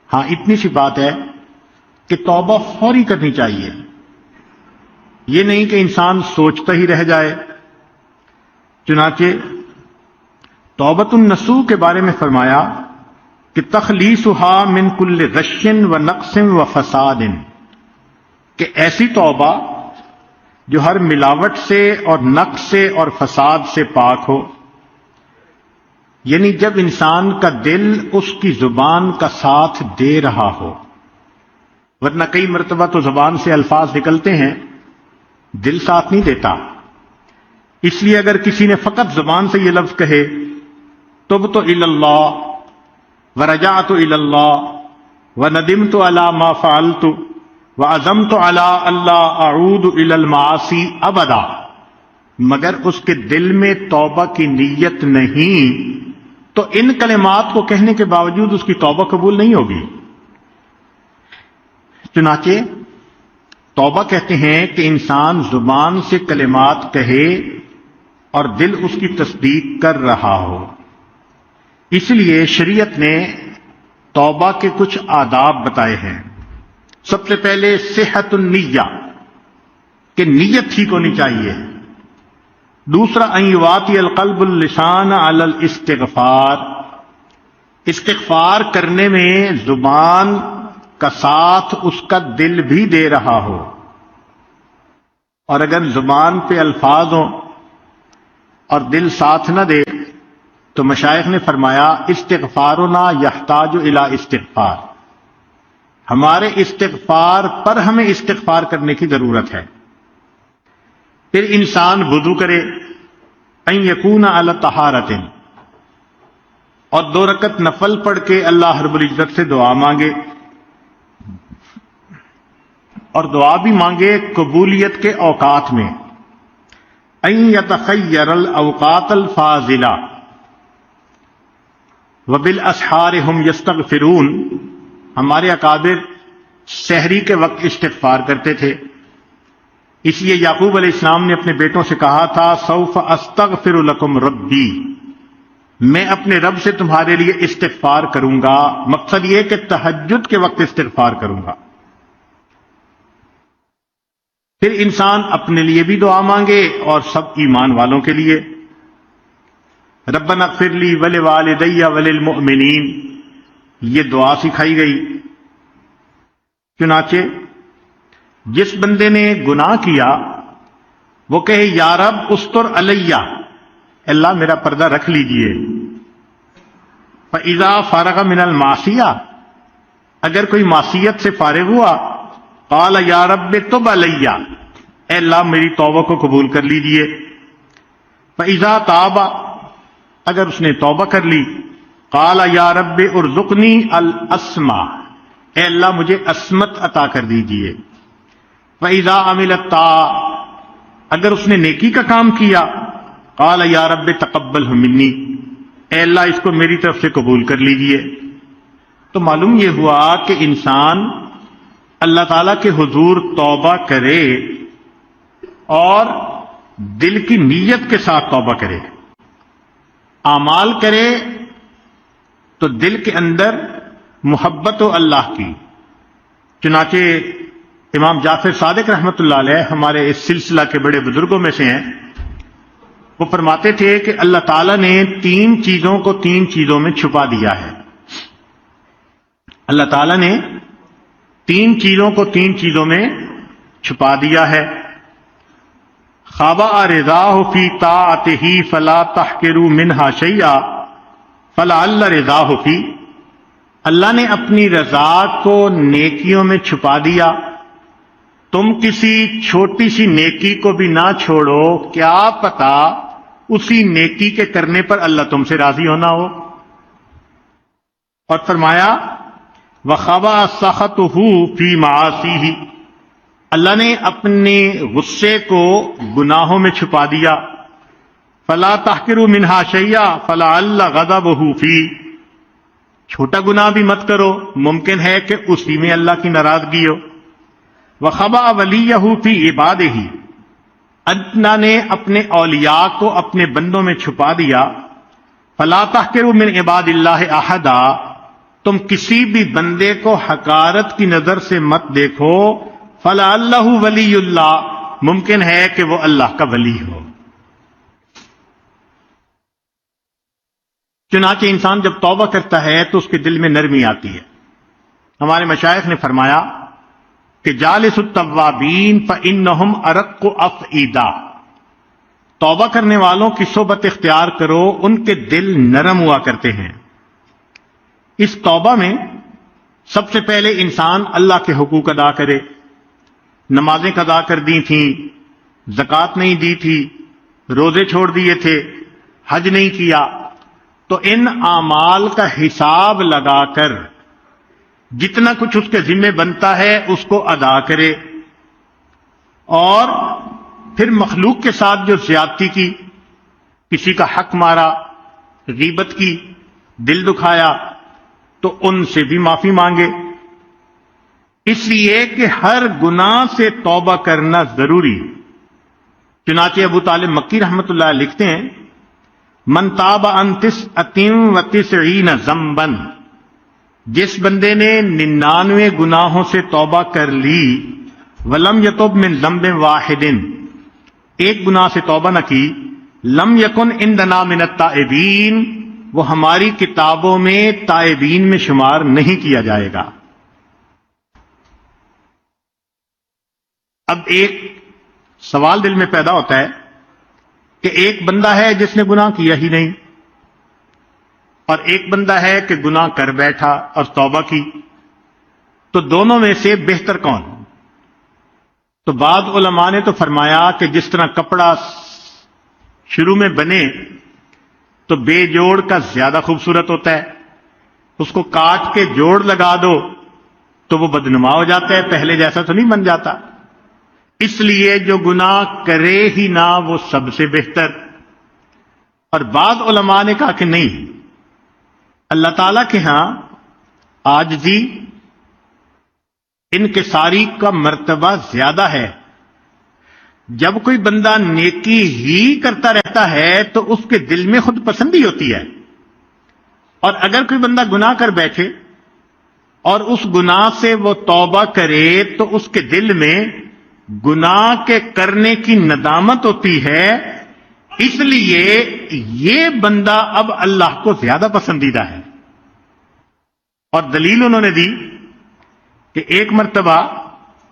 ہاں اتنی سی بات ہے کہ توبہ فوری کرنی چاہیے، یہ نہیں کہ انسان سوچتا ہی رہ جائے۔ چنانچہ توبۃ النصوح کے بارے میں فرمایا کہ تخلیصها من کل غش و نقص و فساد، کہ ایسی توبہ جو ہر ملاوٹ سے اور نقص سے اور فساد سے پاک ہو، یعنی جب انسان کا دل اس کی زبان کا ساتھ دے رہا ہو، ورنہ کئی مرتبہ تو زبان سے الفاظ نکلتے ہیں دل ساتھ نہیں دیتا۔ اس لیے اگر کسی نے فقط زبان سے یہ لفظ کہے تبت الی اللہ ورجعت الی اللہ وندمت علی ما فعلت وعزمت علی الا اعود الی المعاصی ابدا، مگر اس کے دل میں توبہ کی نیت نہیں تو ان کلمات کو کہنے کے باوجود اس کی توبہ قبول نہیں ہوگی۔ چنانچہ توبہ کہتے ہیں کہ انسان زبان سے کلمات کہے اور دل اس کی تصدیق کر رہا ہو۔ اس لیے شریعت نے توبہ کے کچھ آداب بتائے ہیں۔ سب سے پہلے صحت النیہ، کہ نیت ٹھیک ہونی چاہیے۔ دوسرا ان یواطی القلب اللسان علی الاستغفار، استغفار کرنے میں زبان کا ساتھ اس کا دل بھی دے رہا ہو، اور اگر زبان پہ الفاظ ہوں اور دل ساتھ نہ دے تو مشائخ نے فرمایا استغفارنا یحتاج الی استغفار، ہمارے استغفار پر ہمیں استغفار کرنے کی ضرورت ہے۔ پھر انسان وضو کرے، ان یکون علی طہارۃ، اور 2 رکعت نفل پڑھ کے اللہ رب العزت سے دعا مانگے، اور دعا بھی مانگے قبولیت کے اوقات میں۔ ان یتخیر الاوقات الفاضلہ وبالاسحار هم یستغفرون، ہمارے اکابر سحری کے وقت استغفار کرتے تھے، اس لیے یعقوب علیہ السلام نے اپنے بیٹوں سے کہا تھا سوف استغفر لکم ربی، میں اپنے رب سے تمہارے لیے استغفار کروں گا، مقصد یہ کہ تہجد کے وقت استغفار کروں گا۔ پھر انسان اپنے لیے بھی دعا مانگے اور سب ایمان والوں کے لیے، ربنا اغفر لی ولوالدی وللمؤمنین، یہ دعا سکھائی گئی۔ چنانچہ جس بندے نے گناہ کیا وہ کہے یا رب استر علیہ، اللہ میرا پردہ رکھ لیجئے۔ فاذا فرغ من المعصیہ، اگر کوئی معصیت سے فارغ ہوا قال یا رب تب علیہ، اے اللہ میری توبہ کو قبول کر لیجئے۔ فاذا تاب، اگر اس نے توبہ کر لی قال یا رب ارزقنی الاسمع، اے اللہ مجھے عصمت عطا کر دیجئے۔ فاذا عمل الطاعہ، اگر اس نے نیکی کا کام کیا قال یا رب تقبلہ منی، اے اللہ اس کو میری طرف سے قبول کر لیجئے۔ تو معلوم یہ ہوا کہ انسان اللہ تعالیٰ کے حضور توبہ کرے اور دل کی نیت کے ساتھ توبہ کرے، اعمال کرے تو دل کے اندر محبت و اللہ کی۔ چنانچہ امام جعفر صادق رحمۃ اللہ علیہ ہمارے اس سلسلہ کے بڑے بزرگوں میں سے ہیں، وہ فرماتے تھے کہ اللہ تعالیٰ نے 3 چیزوں کو 3 چیزوں میں چھپا دیا ہے۔ اللہ تعالیٰ نے 3 چیزوں کو 3 چیزوں میں چھپا دیا ہے۔ خابا رضاہ فی طاعتہ فلا تحقروا منہا شیئا فلعل رضاہ فی، اللہ نے اپنی رضا کو نیکیوں میں چھپا دیا، تم کسی چھوٹی سی نیکی کو بھی نہ چھوڑو، کیا پتا اسی نیکی کے کرنے پر اللہ تم سے راضی ہونا ہو۔ اور فرمایا وَخَبَأَ سَخَطُهُ فِي مَعَاصِيهِ، اللہ نے اپنے غصے کو گناہوں میں چھپا دیا۔ فَلَا تَحْقِرُوا مِنْهَا شَيْئًا فَلَعَلَّ غَضَبَهُ فِيهِ، چھوٹا گناہ بھی مت کرو، ممکن ہے کہ اسی میں اللہ کی ناراضگی ہو۔ وَخَبَأَ وَلِيَّهُ فِي عِبَادِهِ، اللہ نے اپنے اولیاء کو اپنے بندوں میں چھپا دیا۔ فَلَا تَحْقِرُوا مِنْ عِبَادِ اللَّهِ أَحَدًا، تم کسی بھی بندے کو حقارت کی نظر سے مت دیکھو، فَلَعَلَّهُ ولی اللہ، ممکن ہے کہ وہ اللہ کا ولی ہو۔ چنانچہ انسان جب توبہ کرتا ہے تو اس کے دل میں نرمی آتی ہے۔ ہمارے مشائخ نے فرمایا کہ جالس التوابین فإنہم ارق افئدہ، توبہ کرنے والوں کی صحبت اختیار کرو، ان کے دل نرم ہوا کرتے ہیں۔ اس توبہ میں سب سے پہلے انسان اللہ کے حقوق ادا کرے، نمازیں قضا کر دی تھیں، زکوٰۃ نہیں دی تھی، روزے چھوڑ دیے تھے، حج نہیں کیا، تو ان اعمال کا حساب لگا کر جتنا کچھ اس کے ذمہ بنتا ہے اس کو ادا کرے، اور پھر مخلوق کے ساتھ جو زیادتی کی، کسی کا حق مارا، غیبت کی، دل دکھایا، تو ان سے بھی معافی مانگے، اس لیے کہ ہر گناہ سے توبہ کرنا ضروری۔ چنانچہ ابو طالب مکی رحمۃ اللہ لکھتے ہیں، من تاب عن 99 ذنبا، جس بندے نے 99 گناہوں سے توبہ کر لی، ولم یتب من ذنب واحد، ایک گناہ سے توبہ نہ کی، لم یکن عندنا من التائبین، وہ ہماری کتابوں میں تائبین میں شمار نہیں کیا جائے گا۔ اب ایک سوال دل میں پیدا ہوتا ہے کہ ایک بندہ ہے جس نے گناہ کیا ہی نہیں، اور ایک بندہ ہے کہ گناہ کر بیٹھا اور توبہ کی، تو دونوں میں سے بہتر کون؟ تو بعض علماء نے تو فرمایا کہ جس طرح کپڑا شروع میں بنے تو بے جوڑ کا زیادہ خوبصورت ہوتا ہے، اس کو کاٹ کے جوڑ لگا دو تو وہ بدنما ہو جاتا ہے، پہلے جیسا تو نہیں بن جاتا۔ اس لیے جو گناہ کرے ہی نہ وہ سب سے بہتر۔ اور بعض علماء نے کہا کہ نہیں، اللہ تعالیٰ کے ہاں عاجزی، انکساری کا مرتبہ زیادہ ہے۔ جب کوئی بندہ نیکی ہی کرتا رہتا ہے تو اس کے دل میں خود پسندی ہوتی ہے، اور اگر کوئی بندہ گناہ کر بیٹھے اور اس گناہ سے وہ توبہ کرے تو اس کے دل میں گناہ کے کرنے کی ندامت ہوتی ہے، اس لیے یہ بندہ اب اللہ کو زیادہ پسندیدہ ہے۔ اور دلیل انہوں نے دی کہ ایک مرتبہ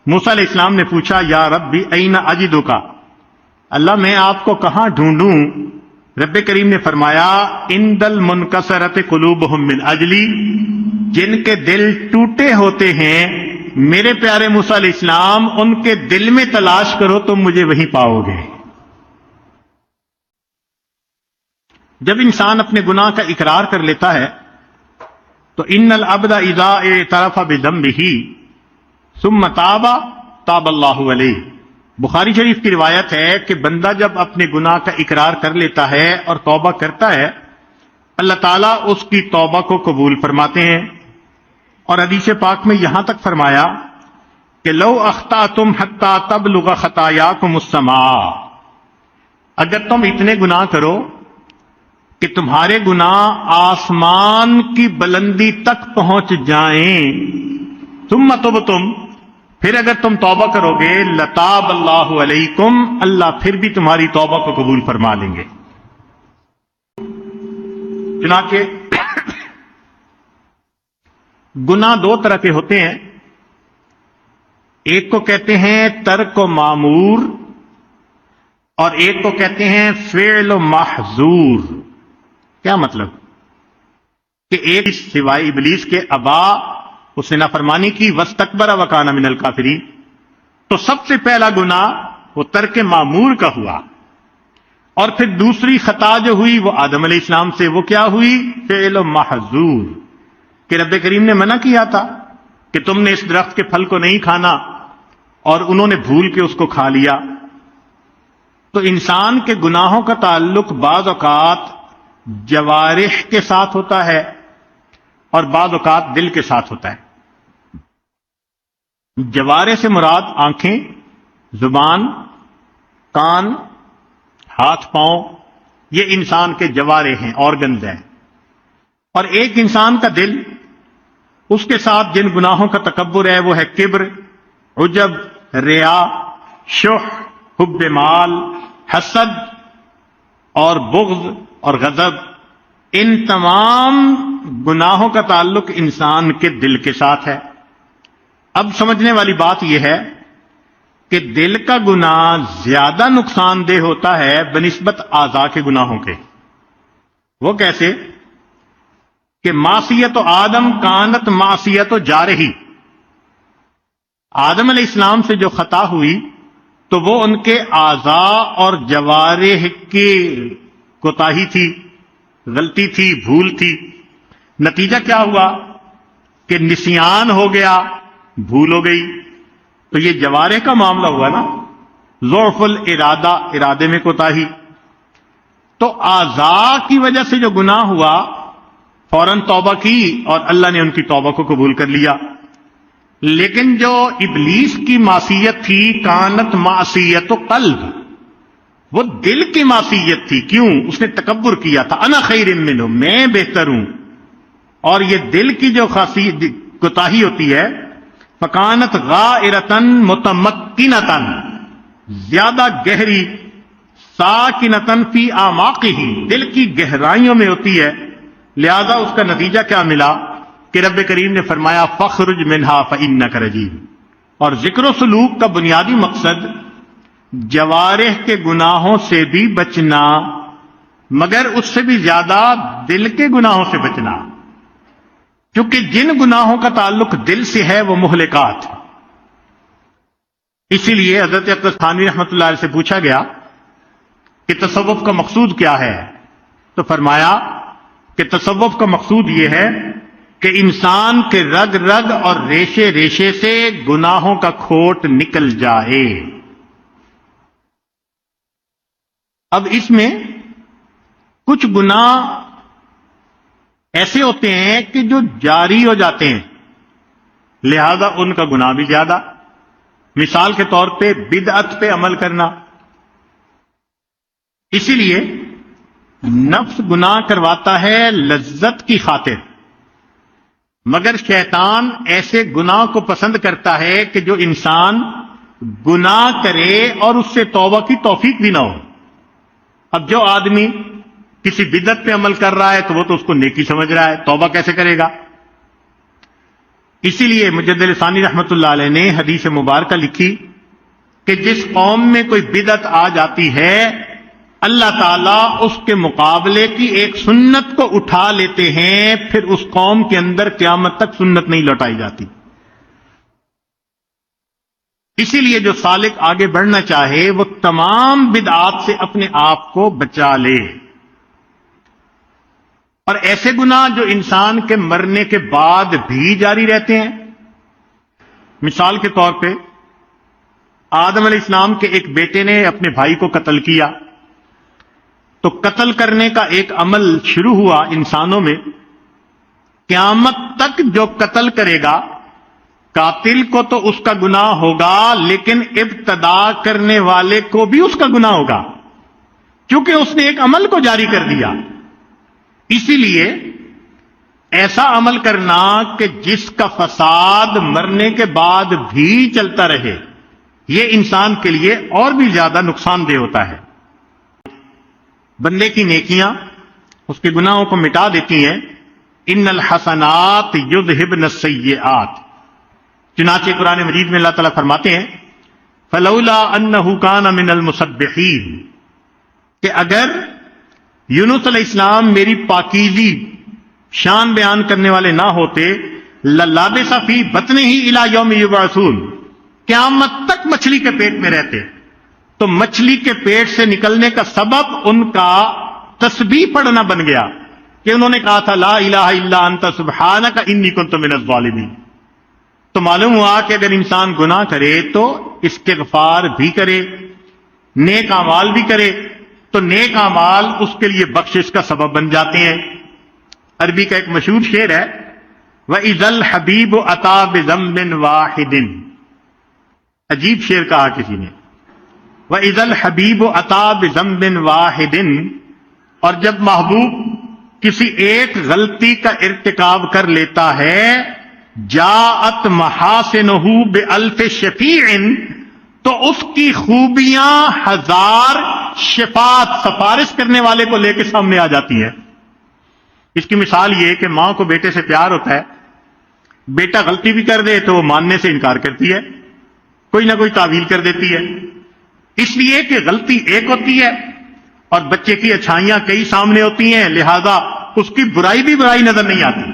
موسیٰ علیہ السلام نے پوچھا، یا ربی این اجدک، اللہ میں آپ کو کہاں ڈھونڈوں؟ رب کریم نے فرمایا، عند المنکسرۃ قلوبہم من اجلی، جن کے دل ٹوٹے ہوتے ہیں میرے پیارے موسیٰ علیہ السلام، ان کے دل میں تلاش کرو تم مجھے وہیں پاؤ گے۔ جب انسان اپنے گناہ کا اقرار کر لیتا ہے تو ان العبد اذا اعترف بذنبہ ثم تاب تاب اللہ علیہ، بخاری شریف کی روایت ہے کہ بندہ جب اپنے گناہ کا اقرار کر لیتا ہے اور توبہ کرتا ہے، اللہ تعالیٰ اس کی توبہ کو قبول فرماتے ہیں۔ اور حدیث پاک میں یہاں تک فرمایا کہ لو اخطأتم حتی تبلغ خطایاکم السماء، اگر تم اتنے گناہ کرو کہ تمہارے گناہ آسمان کی بلندی تک پہنچ جائیں، ثم تبتم، پھر اگر تم توبہ کرو گے، لتاب اللہ علیکم، اللہ پھر بھی تمہاری توبہ کو قبول فرما لیں گے۔ چنانچہ گناہ دو طرح کے ہوتے ہیں، ایک کو کہتے ہیں ترک و معمور، اور ایک کو کہتے ہیں فعل و محظور۔ کیا مطلب؟ کہ ایک سوائے ابلیس کے ابا، اس نے نافرمانی کی، واستکبر وکان من الکافرین، تو سب سے پہلا گناہ وہ ترک معمور کا ہوا، اور پھر دوسری خطا جو ہوئی وہ آدم علیہ السلام سے، وہ کیا ہوئی؟ فعل و محظور، کہ رب کریم نے منع کیا تھا کہ تم نے اس درخت کے پھل کو نہیں کھانا، اور انہوں نے بھول کے اس کو کھا لیا۔ تو انسان کے گناہوں کا تعلق بعض اوقات جوارح کے ساتھ ہوتا ہے اور بعض اوقات دل کے ساتھ ہوتا ہے۔ جوارح سے مراد آنکھیں، زبان، کان، ہاتھ پاؤں، یہ انسان کے جوارح ہیں، آرگنز ہیں۔ اور ایک انسان کا دل اس کے ساتھ جن گناہوں کا تکبر ہے وہ ہے کبر، عجب، ریا، شح، حب مال، حسد اور بغض اور غضب۔ ان تمام گناہوں کا تعلق انسان کے دل کے ساتھ ہے۔ اب سمجھنے والی بات یہ ہے کہ دل کا گناہ زیادہ نقصان دہ ہوتا ہے بنسبت اعضاء کے گناہوں کے۔ وہ کیسے؟ کہ معصیت آدم کانت معصیت جارحی، آدم علیہ السلام سے جو خطا ہوئی تو وہ ان کے اعضاء اور جوارح کی کوتاہی تھی، غلطی تھی، بھول تھی۔ نتیجہ کیا ہوا کہ نسیان ہو گیا، بھول ہو گئی۔ تو یہ جوارح کا معاملہ ہوا نا، ضعف الارادہ، ارادے میں کوتاہی۔ تو اعضاء کی وجہ سے جو گناہ ہوا فوراً توبہ کی اور اللہ نے ان کی توبہ کو قبول کر لیا۔ لیکن جو ابلیس کی معصیت تھی کانت معصیت قلب، وہ دل کی معصیت تھی۔ کیوں؟ اس نے تکبر کیا تھا، انا خیر منہ، میں بہتر ہوں۔ اور یہ دل کی جو کوتاہی ہوتی ہے فکانت غائرتن متمکنتن، زیادہ گہری، ساکنتن فی اعماقہ، دل کی گہرائیوں میں ہوتی ہے۔ لہذا اس کا نتیجہ کیا ملا کہ رب کریم نے فرمایا فخرج منہا فانک رجیم۔ اور ذکر و سلوک کا بنیادی مقصد جوارح کے گناہوں سے بھی بچنا، مگر اس سے بھی زیادہ دل کے گناہوں سے بچنا، کیونکہ جن گناہوں کا تعلق دل سے ہے وہ مہلکات۔ اسی لیے حضرت اقدس تھانوی رحمۃ اللہ علیہ سے پوچھا گیا کہ تصوف کا مقصود کیا ہے، تو فرمایا کہ تصوف کا مقصود یہ ہے کہ انسان کے رگ رگ اور ریشے ریشے سے گناہوں کا کھوٹ نکل جائے۔ اب اس میں کچھ گناہ ایسے ہوتے ہیں کہ جو جاری ہو جاتے ہیں، لہذا ان کا گناہ بھی زیادہ۔ مثال کے طور پہ بدعت پہ عمل کرنا۔ اسی لیے نفس گناہ کرواتا ہے لذت کی خاطر، مگر شیطان ایسے گناہ کو پسند کرتا ہے کہ جو انسان گناہ کرے اور اس سے توبہ کی توفیق بھی نہ ہو۔ اب جو آدمی کسی بدعت پہ عمل کر رہا ہے تو وہ تو اس کو نیکی سمجھ رہا ہے، توبہ کیسے کرے گا؟ اسی لیے مجدد ثانی رحمت اللہ علیہ نے حدیث مبارکہ لکھی کہ جس قوم میں کوئی بدعت آ جاتی ہے اللہ تعالیٰ اس کے مقابلے کی ایک سنت کو اٹھا لیتے ہیں، پھر اس قوم کے اندر قیامت تک سنت نہیں لوٹائی جاتی۔ اسی لیے جو سالک آگے بڑھنا چاہے وہ تمام بدعات سے اپنے آپ کو بچا لے۔ اور ایسے گناہ جو انسان کے مرنے کے بعد بھی جاری رہتے ہیں، مثال کے طور پہ آدم علیہ السلام کے ایک بیٹے نے اپنے بھائی کو قتل کیا، تو قتل کرنے کا ایک عمل شروع ہوا انسانوں میں۔ قیامت تک جو قتل کرے گا قاتل کو تو اس کا گناہ ہوگا، لیکن ابتدا کرنے والے کو بھی اس کا گناہ ہوگا، کیونکہ اس نے ایک عمل کو جاری کر دیا۔ اسی لیے ایسا عمل کرنا کہ جس کا فساد مرنے کے بعد بھی چلتا رہے، یہ انسان کے لیے اور بھی زیادہ نقصان دہ ہوتا ہے۔ بندے کی نیکیاں اس کے گناہوں کو مٹا دیتی ہیں۔ ان الحسنات یذہبن السیئات، چنانچہ قرآن مجید میں اللہ تعالیٰ فرماتے ہیں فلولا انہ کان من المسبحین، کہ اگر یونس علیہ السلام میری پاکیزی شان بیان کرنے والے نہ ہوتے للابث فی بطنہ الی یوم یبعثون، قیامت تک مچھلی کے پیٹ میں رہتے، تو مچھلی کے پیٹ سے نکلنے کا سبب ان کا تسبیح پڑھنا بن گیا کہ انہوں نے کہا تھا لا الہ الا انت سبحانک انی کنت من الظالمین۔ تو معلوم ہوا کہ اگر انسان گناہ کرے تو استغفار بھی کرے، نیک اعمال بھی کرے، تو نیک اعمال اس کے لیے بخشش کا سبب بن جاتے ہیں۔ عربی کا ایک مشہور شعر ہے وَإِذَا الْحَبِيبُ أَتَى بِذَنبٍ وَاحِدٍ، عجیب شعر کہا کسی نے، وَإِذَا الْحَبِيبُ أَتَى بِذَنبٍ وَاحِدٍ، اور جب محبوب کسی ایک غلطی کا ارتکاب کر لیتا ہے جاءت محاسنہ بألف شفیع، تو اس کی خوبیاں 1000 شفاعت سفارش کرنے والے کو لے کے سامنے آ جاتی ہے۔ اس کی مثال یہ کہ ماں کو بیٹے سے پیار ہوتا ہے، بیٹا غلطی بھی کر دے تو وہ ماننے سے انکار کرتی ہے، کوئی نہ کوئی تعویل کر دیتی ہے، اس لیے کہ غلطی ایک ہوتی ہے اور بچے کی اچھائیاں کئی سامنے ہوتی ہیں، لہذا اس کی برائی بھی برائی نظر نہیں آتی۔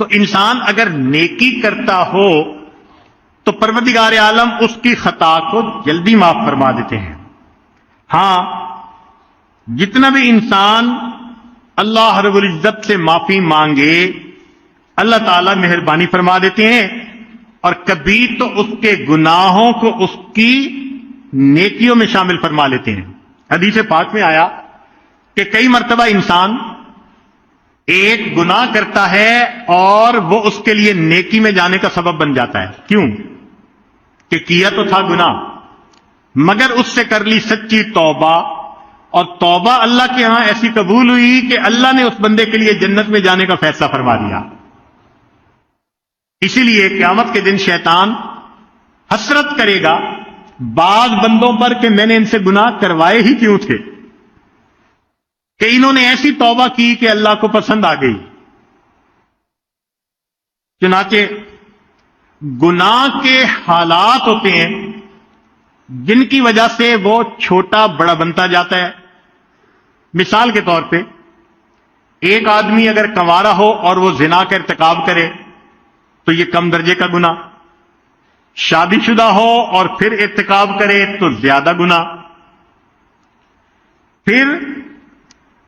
تو انسان اگر نیکی کرتا ہو تو پروردگار عالم اس کی خطا کو جلدی معاف فرما دیتے ہیں۔ ہاں، جتنا بھی انسان اللہ رب العزت سے معافی مانگے اللہ تعالیٰ مہربانی فرما دیتے ہیں، اور کبھی تو اس کے گناہوں کو اس کی نیکیوں میں شامل فرما لیتے ہیں۔ حدیث پاک میں آیا کہ کئی مرتبہ انسان ایک گناہ کرتا ہے اور وہ اس کے لیے نیکی میں جانے کا سبب بن جاتا ہے۔ کیوں؟ کہ کیا تو تھا گناہ، مگر اس سے کر لی سچی توبہ، اور توبہ اللہ کے ہاں ایسی قبول ہوئی کہ اللہ نے اس بندے کے لیے جنت میں جانے کا فیصلہ فرما دیا۔ اسی لیے قیامت کے دن شیطان حسرت کرے گا بعض بندوں پر کہ میں نے ان سے گناہ کروائے ہی کیوں تھے، کہ انہوں نے ایسی توبہ کی کہ اللہ کو پسند آ گئی۔ چنانچہ گناہ کے حالات ہوتے ہیں جن کی وجہ سے وہ چھوٹا بڑا بنتا جاتا ہے۔ مثال کے طور پہ ایک آدمی اگر کنوارا ہو اور وہ زنا کا ارتکاب کرے تو یہ کم درجے کا گناہ، شادی شدہ ہو اور پھر ارتکاب کرے تو زیادہ گناہ، پھر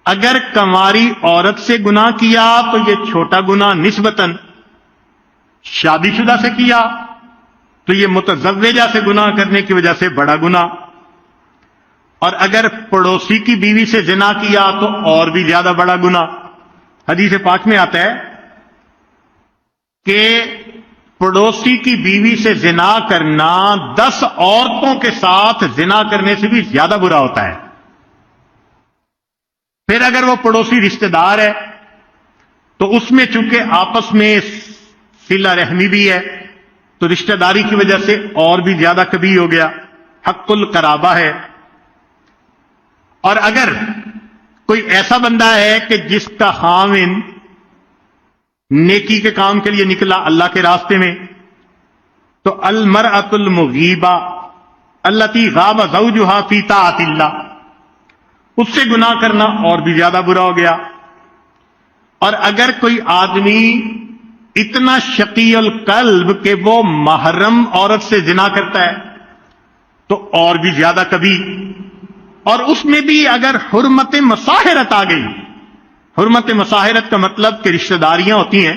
اگر کنواری عورت سے گناہ کیا تو یہ چھوٹا گناہ نسبتاً، شادی شدہ سے کیا تو یہ متزوجہ سے گناہ کرنے کی وجہ سے بڑا گناہ، اور اگر پڑوسی کی بیوی سے زنا کیا تو اور بھی زیادہ بڑا گناہ۔ حدیث پاک میں آتا ہے کہ پڑوسی کی بیوی سے زنا کرنا 10 عورتوں کے ساتھ زنا کرنے سے بھی زیادہ برا ہوتا ہے۔ پھر اگر وہ پڑوسی رشتہ دار ہے تو اس میں چونکہ آپس میں صلہ رحمی بھی ہے تو رشتہ داری کی وجہ سے اور بھی زیادہ کبھی ہو گیا، حق القرابہ ہے۔ اور اگر کوئی ایسا بندہ ہے کہ جس کا خاوند نیکی کے کام کے لیے نکلا اللہ کے راستے میں، تو المرأۃ المغیبہ التی غاب زوجها فی طاعت اللہ، اس سے گناہ کرنا اور بھی زیادہ برا ہو گیا۔ اور اگر کوئی آدمی اتنا شقی القلب کہ وہ محرم عورت سے زنا کرتا ہے تو اور بھی زیادہ کبھی، اور اس میں بھی اگر حرمت مصاہرت آ گئی۔ حرمت مصاہرت کا مطلب کہ رشتہ داریاں ہوتی ہیں،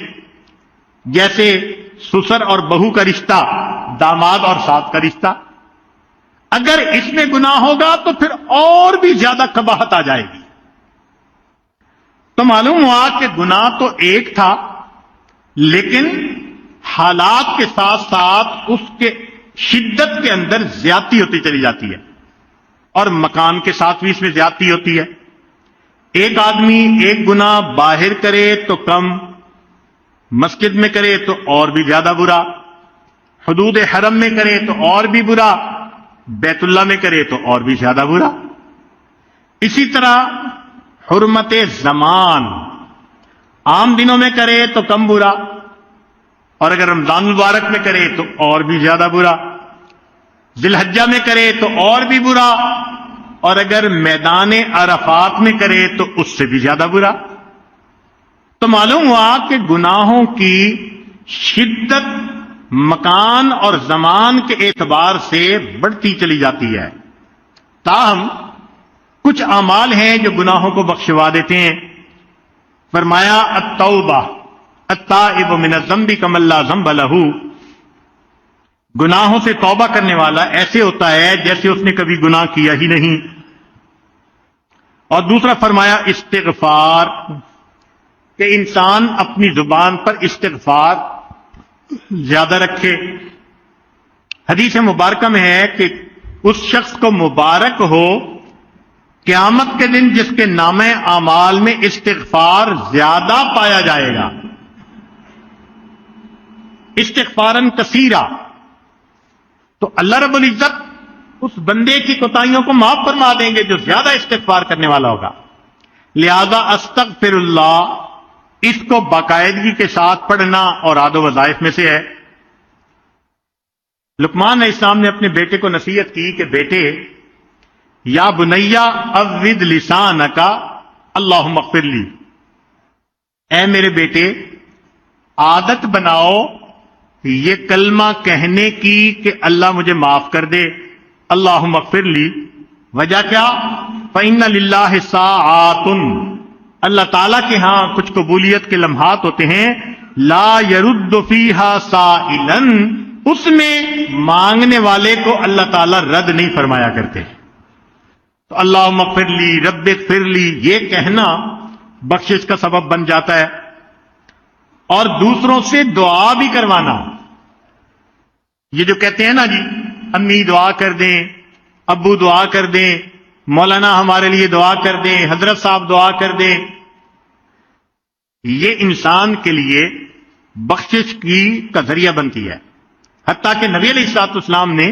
جیسے سسر اور بہو کا رشتہ، داماد اور ساس کا رشتہ، اگر اس میں گناہ ہوگا تو پھر اور بھی زیادہ قباحت آ جائے گی۔ تو معلوم ہوا کہ گناہ تو ایک تھا، لیکن حالات کے ساتھ ساتھ اس کے شدت کے اندر زیادتی ہوتی چلی جاتی ہے، اور مکان کے ساتھ بھی اس میں زیادتی ہوتی ہے۔ ایک آدمی ایک گناہ باہر کرے تو کم، مسجد میں کرے تو اور بھی زیادہ برا، حدود حرم میں کرے تو اور بھی برا، بیت اللہ میں کرے تو اور بھی زیادہ برا۔ اسی طرح حرمت زمان، عام دنوں میں کرے تو کم برا، اور اگر رمضان مبارک میں کرے تو اور بھی زیادہ برا، ذی الحجہ میں کرے تو اور بھی برا، اور اگر میدان عرفات میں کرے تو اس سے بھی زیادہ برا۔ تو معلوم ہوا کہ گناہوں کی شدت مکان اور زمان کے اعتبار سے بڑھتی چلی جاتی ہے۔ تاہم کچھ اعمال ہیں جو گناہوں کو بخشوا دیتے ہیں۔ فرمایا التوبہ التائب من الذنب کمن لا ذنب لہ، گناہوں سے توبہ کرنے والا ایسے ہوتا ہے جیسے اس نے کبھی گناہ کیا ہی نہیں۔ اور دوسرا فرمایا استغفار، کہ انسان اپنی زبان پر استغفار زیادہ رکھے۔ حدیث مبارکہ میں ہے کہ اس شخص کو مبارک ہو قیامت کے دن جس کے نامہ اعمال میں استغفار زیادہ پایا جائے گا۔ استغفارن کثیرا، تو اللہ رب العزت اس بندے کی کوتاہیوں کو معاف فرما دیں گے جو زیادہ استغفار کرنے والا ہوگا۔ لہذا استغفر اللہ، اس کو باقاعدگی کے ساتھ پڑھنا اور عاد و وظائف میں سے ہے۔ لقمان علیہ السلام نے اپنے بیٹے کو نصیحت کی کہ بیٹے، یا بنیا عود لسانک اللہم اغفر لی، اے میرے بیٹے عادت بناؤ یہ کلمہ کہنے کی کہ اللہ مجھے معاف کر دے، اللہم اغفر لی۔ وجہ کیا؟ فإن للہ ساعات، اللہ تعالیٰ کے ہاں کچھ قبولیت کے لمحات ہوتے ہیں، لا يرد فیہا سائلا، اس میں مانگنے والے کو اللہ تعالیٰ رد نہیں فرمایا کرتے۔ تو اللہم اغفر لی، رب اغفر لی، یہ کہنا بخشش کا سبب بن جاتا ہے۔ اور دوسروں سے دعا بھی کروانا، یہ جو کہتے ہیں نا جی امی دعا کر دیں، ابو دعا کر دیں، مولانا ہمارے لیے دعا کر دیں، حضرت صاحب دعا کر دیں، یہ انسان کے لیے بخشش کا ذریعہ بنتی ہے۔ حتیٰ کہ نبی علیہ الصلوۃ والسلام نے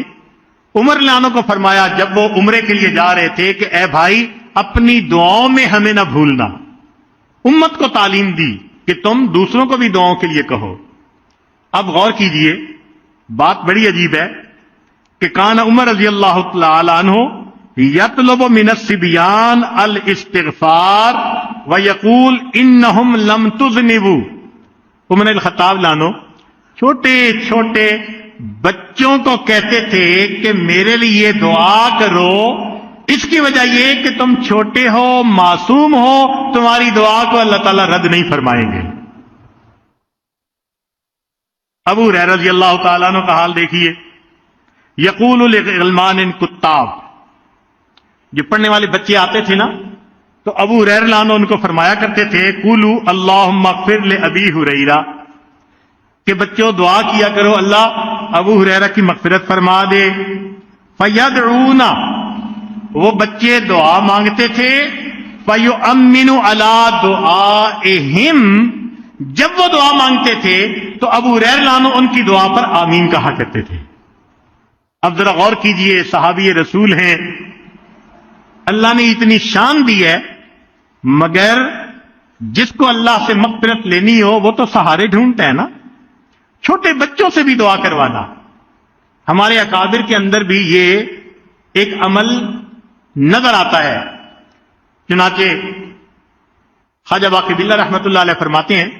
عمر رضی اللہ عنہ کو فرمایا جب وہ عمرے کے لیے جا رہے تھے کہ اے بھائی اپنی دعاؤں میں ہمیں نہ بھولنا۔ امت کو تعلیم دی کہ تم دوسروں کو بھی دعاؤں کے لیے کہو۔ اب غور کیجئے، بات بڑی عجیب ہے کہ کان عمر رضی اللہ تعالی عنہ یطلب من الصبیان الاستغفار ویقول انہم لم تذنبوا۔ عمر الخطاب لانو چھوٹے چھوٹے بچوں کو کہتے تھے کہ میرے لیے دعا کرو، اس کی وجہ یہ کہ تم چھوٹے ہو، معصوم ہو، تمہاری دعا کو اللہ تعالیٰ رد نہیں فرمائیں گے۔ ابو ہریرہ رضی اللہ تعالیٰ عنہ کا حال دیکھیے، یقول لغلمان کتاب، جو پڑھنے والے بچے آتے تھے نا تو ابو ہریرہ رضی اللہ عنہ ان کو فرمایا کرتے تھے قولوا اللہم اغفر لابی ہریرہ، کہ بچوں دعا کیا کرو اللہ ابو ہریرہ کی مغفرت فرما دے۔ فیدعون، وہ بچے دعا مانگتے تھے، فیؤمن علی دعائہم، جب وہ دعا مانگتے تھے تو ابو ہریرہ رضی اللہ عنہ ان کی دعا پر آمین کہا کرتے تھے۔ اب ذرا غور کیجئے، صحابی رسول ہیں، اللہ نے اتنی شان دی ہے، مگر جس کو اللہ سے مغفرت لینی ہو وہ تو سہارے ڈھونڈتا ہے نا۔ چھوٹے بچوں سے بھی دعا کروانا، ہمارے اکابر کے اندر بھی یہ ایک عمل نظر آتا ہے۔ چنانچہ خواجہ باقی باللہ رحمۃ اللہ علیہ فرماتے ہیں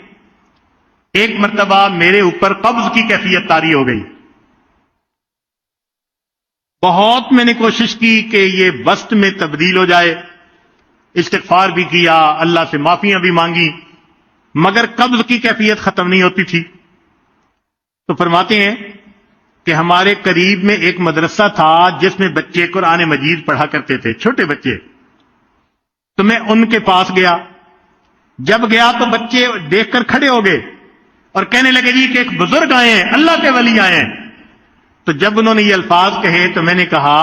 ایک مرتبہ میرے اوپر قبض کی کیفیت طاری ہو گئی، بہت میں نے کوشش کی کہ یہ وسط میں تبدیل ہو جائے، استغفار بھی کیا، اللہ سے معافیاں بھی مانگی، مگر قبض کی کیفیت ختم نہیں ہوتی تھی۔ تو فرماتے ہیں کہ ہمارے قریب میں ایک مدرسہ تھا جس میں بچے قرآن مجید پڑھا کرتے تھے، چھوٹے بچے۔ تو میں ان کے پاس گیا، جب گیا تو بچے دیکھ کر کھڑے ہو گئے اور کہنے لگے جی کہ ایک بزرگ آئے ہیں، اللہ کے ولی آئے ہیں۔ تو جب انہوں نے یہ الفاظ کہے تو میں نے کہا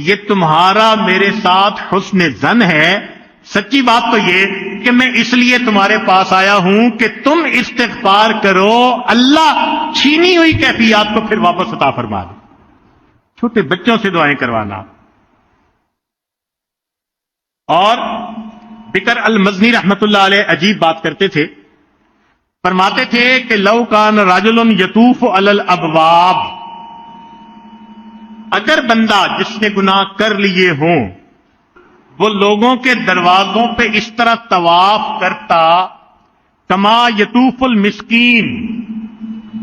یہ تمہارا میرے ساتھ حسن ظن ہے، سچی بات تو یہ کہ میں اس لیے تمہارے پاس آیا ہوں کہ تم استغفار کرو، اللہ چھینی ہوئی کیفیات کو پھر واپس عطا فرما دے۔ چھوٹے بچوں سے دعائیں کروانا۔ اور بکر المزنی رحمت اللہ علیہ عجیب بات کرتے تھے، فرماتے تھے کہ لو کان رجل یطوف علی الابواب، اگر بندہ جس نے گناہ کر لیے ہوں وہ لوگوں کے دروازوں پہ اس طرح طواف کرتا، کما یطوف المسکین،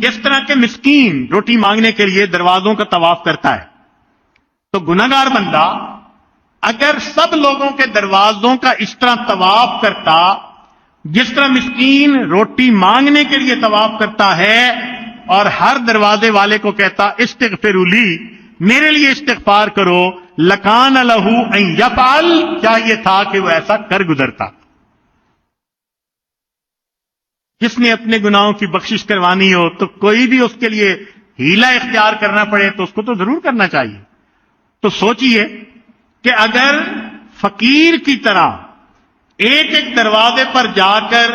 جس طرح کے مسکین روٹی مانگنے کے لیے دروازوں کا طواف کرتا ہے، تو گناہگار بندہ اگر سب لوگوں کے دروازوں کا اس طرح طواف کرتا جس طرح مسکین روٹی مانگنے کے لیے طواف کرتا ہے، اور ہر دروازے والے کو کہتا استغفروا لی، میرے لیے استغفار کرو، لکان لہ ان یفعل، چاہیے تھا کہ وہ ایسا کر گزرتا۔ جس نے اپنے گناہوں کی بخشش کروانی ہو تو کوئی بھی اس کے لیے ہیلا اختیار کرنا پڑے تو اس کو تو ضرور کرنا چاہیے۔ تو سوچئے کہ اگر فقیر کی طرح ایک ایک دروازے پر جا کر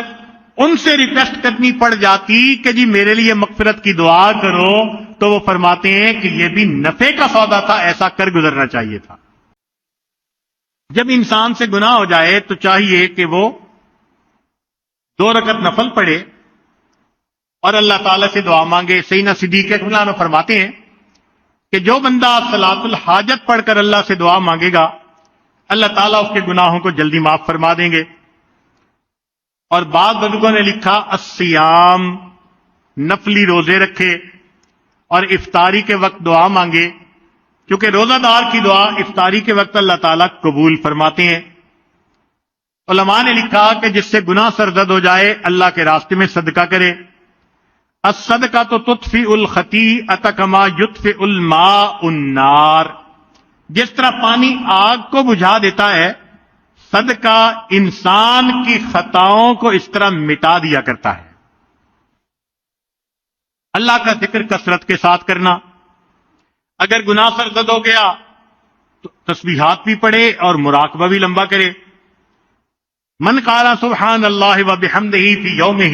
ان سے ریکویسٹ کرنی پڑ جاتی کہ جی میرے لیے مغفرت کی دعا کرو، تو وہ فرماتے ہیں کہ یہ بھی نفع کا سودا تھا، ایسا کر گزرنا چاہیے تھا۔ جب انسان سے گناہ ہو جائے تو چاہیے کہ وہ 2 رکعت نفل پڑھے اور اللہ تعالیٰ سے دعا مانگے۔ سیدنا صدیق اکبر عنہ فرماتے ہیں کہ جو بندہ صلاۃ الحاجت پڑھ کر اللہ سے دعا مانگے گا، اللہ تعالیٰ اس کے گناہوں کو جلدی معاف فرما دیں گے۔ اور بعض بزرگوں نے لکھا الصیام، نفلی روزے رکھے اور افطاری کے وقت دعا مانگے، کیونکہ روزہ دار کی دعا افطاری کے وقت اللہ تعالیٰ قبول فرماتے ہیں۔ علماء نے لکھا کہ جس سے گناہ سرزد ہو جائے اللہ کے راستے میں صدقہ کرے۔ الصدقۃ تطفئ الخطیئۃ کما یطفئ الماء النار، جس طرح پانی آگ کو بجھا دیتا ہے، صدقہ انسان کی خطاؤں کو اس طرح مٹا دیا کرتا ہے۔ اللہ کا ذکر کثرت کے ساتھ کرنا، اگر گناہ سرزد ہو گیا تو تسبیحات بھی پڑھے اور مراقبہ بھی لمبا کرے۔ من قال سبحان اللہ وبحمدہ فی یومہ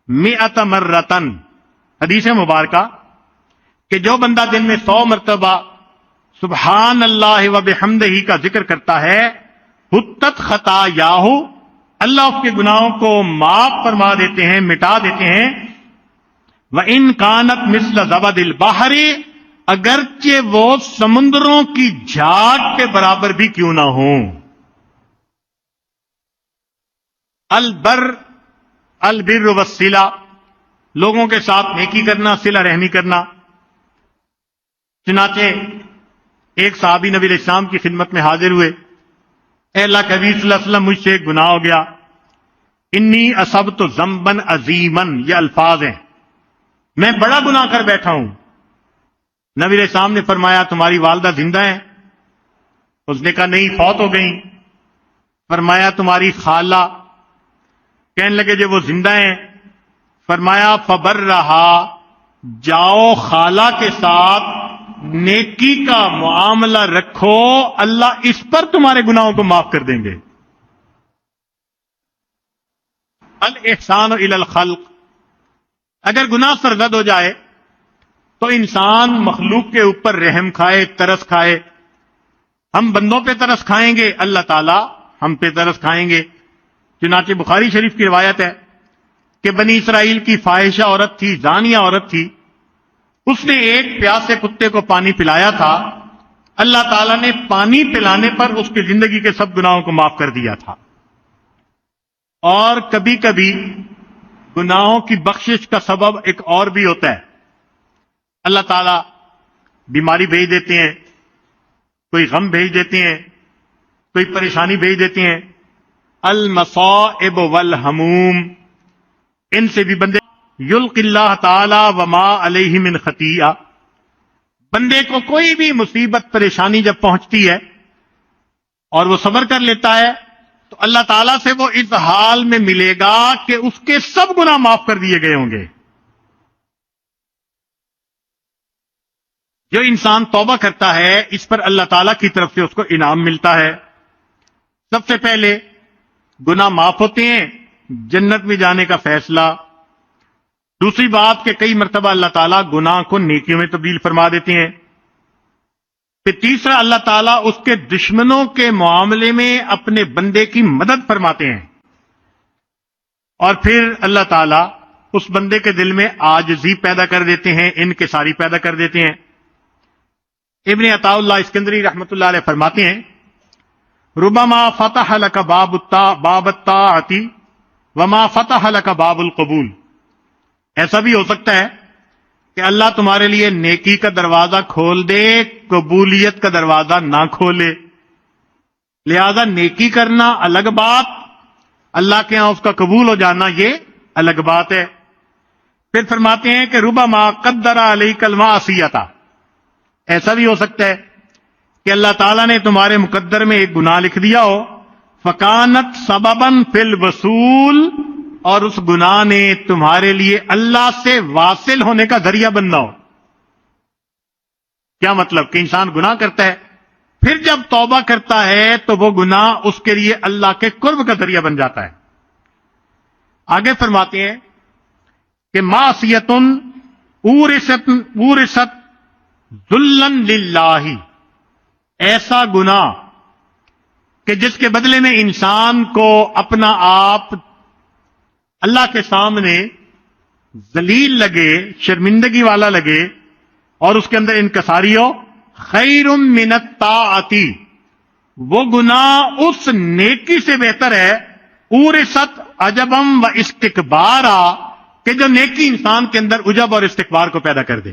100 مرۃ، حدیث مبارکہ کہ جو بندہ دن میں 100 مرتبہ سبحان اللہ وبحمدہ کا ذکر کرتا ہے، حطت خطایاہ، اللہ اس کے گناہوں کو معاف فرما دیتے ہیں، مٹا دیتے ہیں۔ وَإِن كَانَتْ مِثْلَ زَبَدِ الْبَحْرِ، اگرچہ وہ سمندروں کی جھاگ کے برابر بھی کیوں نہ ہوں۔ البر والصلہ، لوگوں کے ساتھ نیکی کرنا، صلہ رحمی کرنا۔ چنانچہ ایک صحابی نبی علیہ السلام کی خدمت میں حاضر ہوئے، اے اللہ کے حبیب صلی اللہ علیہ وسلم، مجھ سے ایک گناہ ہو گیا، انی اصبت ذنبا عظیما، یہ الفاظ ہیں، میں بڑا گناہ کر بیٹھا ہوں۔ نبی علیہ السلام نے فرمایا تمہاری والدہ زندہ ہیں؟ اس نے کہا نہیں، فوت ہو گئیں۔ فرمایا تمہاری خالہ؟ کہنے لگے جو وہ زندہ ہیں۔ فرمایا فبرہا، جاؤ خالہ کے ساتھ نیکی کا معاملہ رکھو، اللہ اس پر تمہارے گناہوں کو معاف کر دیں گے۔ الاحسان الی الخلق، اگر گناہ سرزد ہو جائے تو انسان مخلوق کے اوپر رحم کھائے، ترس کھائے۔ ہم بندوں پہ ترس کھائیں گے، اللہ تعالی ہم پہ ترس کھائیں گے۔ چنانچہ بخاری شریف کی روایت ہے کہ بنی اسرائیل کی فاحشہ عورت تھی، زانیہ عورت تھی، اس نے ایک پیاسے کتے کو پانی پلایا تھا، اللہ تعالیٰ نے پانی پلانے پر اس کی زندگی کے سب گناہوں کو معاف کر دیا تھا۔ اور کبھی کبھی گناہوں کی بخشش کا سبب ایک اور بھی ہوتا ہے، اللہ تعالیٰ بیماری بھیج دیتے ہیں، کوئی غم بھیج دیتے ہیں، کوئی پریشانی بھیج دیتے ہیں۔ المصائب والہموم، ان سے بھی بندے یلقی اللہ تعالی وما علیہ من خطیئہ، بندے کو کوئی بھی مصیبت پریشانی جب پہنچتی ہے اور وہ صبر کر لیتا ہے تو اللہ تعالیٰ سے وہ اس حال میں ملے گا کہ اس کے سب گناہ معاف کر دیے گئے ہوں گے۔ جو انسان توبہ کرتا ہے اس پر اللہ تعالیٰ کی طرف سے اس کو انعام ملتا ہے۔ سب سے پہلے گناہ معاف ہوتے ہیں، جنت میں جانے کا فیصلہ۔ دوسری بات کہ کئی مرتبہ اللہ تعالیٰ گناہ کو نیکیوں میں تبدیل فرما دیتے ہیں۔ پھر تیسرا، اللہ تعالیٰ اس کے دشمنوں کے معاملے میں اپنے بندے کی مدد فرماتے ہیں۔ اور پھر اللہ تعالیٰ اس بندے کے دل میں عاجزی پیدا کر دیتے ہیں، انکساری پیدا کر دیتے ہیں۔ ابن عطاء اللہ اسکندری رحمۃ اللہ علیہ فرماتے ہیں ربما فتح لك باب الطاعت وما فتح لك باب القبول، ایسا بھی ہو سکتا ہے کہ اللہ تمہارے لیے نیکی کا دروازہ کھول دے، قبولیت کا دروازہ نہ کھولے۔ لہذا نیکی کرنا الگ بات، اللہ کے ہاں اس کا قبول ہو جانا یہ الگ بات ہے۔ پھر فرماتے ہیں کہ ربما قدر علیک المعصیۃ، ایسا بھی ہو سکتا ہے کہ اللہ تعالیٰ نے تمہارے مقدر میں ایک گناہ لکھ دیا ہو، فکانت سببا فی الوصول، اور اس گناہ نے تمہارے لیے اللہ سے واصل ہونے کا ذریعہ بننا ہو۔ کیا مطلب کہ انسان گناہ کرتا ہے، پھر جب توبہ کرتا ہے تو وہ گناہ اس کے لیے اللہ کے قرب کا ذریعہ بن جاتا ہے۔ آگے فرماتے ہیں کہ معصیتن اورثت ذلن للہ، ایسا گناہ کہ جس کے بدلے میں انسان کو اپنا آپ اللہ کے سامنے ذلیل لگے، شرمندگی والا لگے اور اس کے اندر انکساری ہو، خیر من الطاعۃ، وہ گناہ اس نیکی سے بہتر ہے، اورثت عجبم و استکبارا، کہ جو نیکی انسان کے اندر عجب اور استکبار کو پیدا کر دے،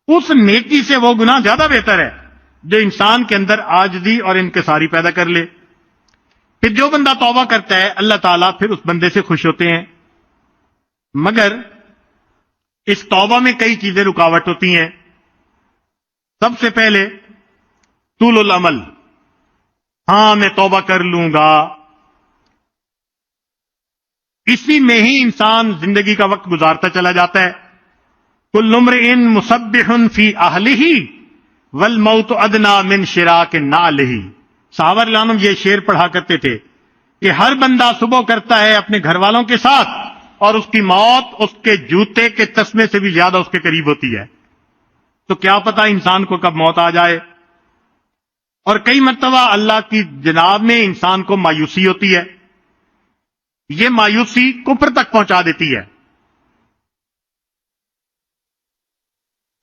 اس نیکی سے وہ گناہ زیادہ بہتر ہے جو انسان کے اندر عاجزی اور انکساری پیدا کر لے۔ پھر جو بندہ توبہ کرتا ہے اللہ تعالیٰ پھر اس بندے سے خوش ہوتے ہیں، مگر اس توبہ میں کئی چیزیں رکاوٹ ہوتی ہیں۔ سب سے پہلے طول العمل، ہاں میں توبہ کر لوں گا، اسی میں ہی انسان زندگی کا وقت گزارتا چلا جاتا ہے۔ کل امرئ مسبح فی اہلہ والموت ادنی من شراک نعلہ، صحابہ رضی اللہ عنہم یہ شعر پڑھا کرتے تھے کہ ہر بندہ صبح کرتا ہے اپنے گھر والوں کے ساتھ اور اس کی موت اس کے جوتے کے تسمے سے بھی زیادہ اس کے قریب ہوتی ہے، تو کیا پتا انسان کو کب موت آ جائے۔ اور کئی مرتبہ اللہ کی جناب میں انسان کو مایوسی ہوتی ہے، یہ مایوسی کفر تک پہنچا دیتی ہے،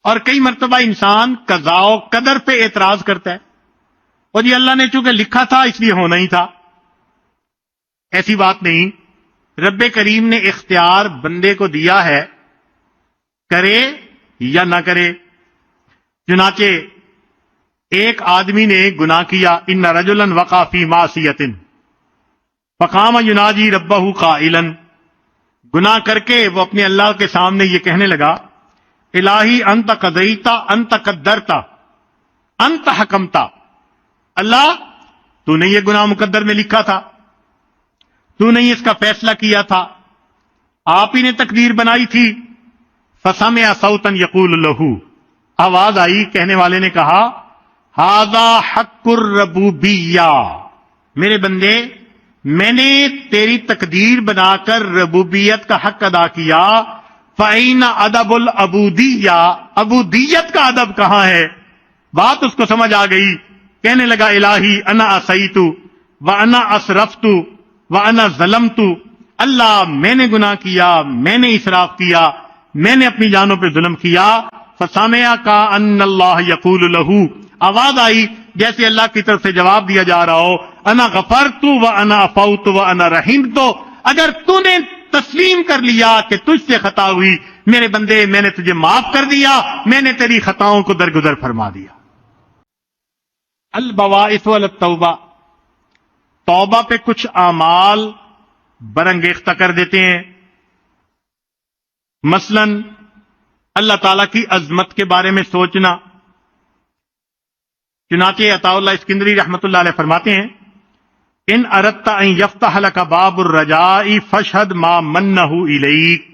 اور کئی مرتبہ انسان قضاء و قدر پہ اعتراض کرتا ہے، اور یہ اللہ نے چونکہ لکھا تھا اس لیے ہونا ہی تھا۔ ایسی بات نہیں، رب کریم نے اختیار بندے کو دیا ہے، کرے یا نہ کرے۔ چنانچہ ایک آدمی نے گناہ کیا، ان رجلا وقع فی معصیۃ فقام یناجی ربہ قائلا، گناہ کر کے وہ اپنے اللہ کے سامنے یہ کہنے لگا، الہی انت قضیتا انت قدرتا انت حکمتا، اللہ تو نے یہ گناہ مقدر میں لکھا تھا، تو نے اس کا فیصلہ کیا تھا، آپ ہی نے تقدیر بنائی تھی۔ فسمع صوتا یقول لہ، آواز آئی، کہنے والے نے کہا، ھذا حق الربوبیہ، میرے بندے میں نے تیری تقدیر بنا کر ربوبیت کا حق ادا کیا، فَأَيْنَ أَدَبُ الْعُبُودِيَّةِ، عبودیت کا ادب کہاں ہے؟ بات اس کو سمجھ آ گئی، کہنے لگا، الہی انا عصیت وانا اسرفت وانا ظلمت، اللہ میں نے گناہ کیا، میں نے اسراف کیا، میں نے اپنی جانوں پہ ظلم کیا۔ فسمع کا ان اللہ یقول لہ، آواز آئی جیسے اللہ کی طرف سے جواب دیا جا رہا ہو، انا غفرت وانا عفوت وانا رحمت، اگر تو نے تسلیم کر لیا کہ تجھ سے خطا ہوئی، میرے بندے میں نے تجھے معاف کر دیا، میں نے تیری خطاؤں کو درگزر فرما دیا۔ البواعث والتوبہ، توبہ پہ کچھ اعمال برانگیختہ کر دیتے ہیں، مثلا اللہ تعالیٰ کی عظمت کے بارے میں سوچنا۔ چنانچہ عطاء اللہ اسکندری رحمۃ اللہ علیہ فرماتے ہیں، ان اردت ان یفتح لک باب الرجاء فاشہد ما منہ الیک،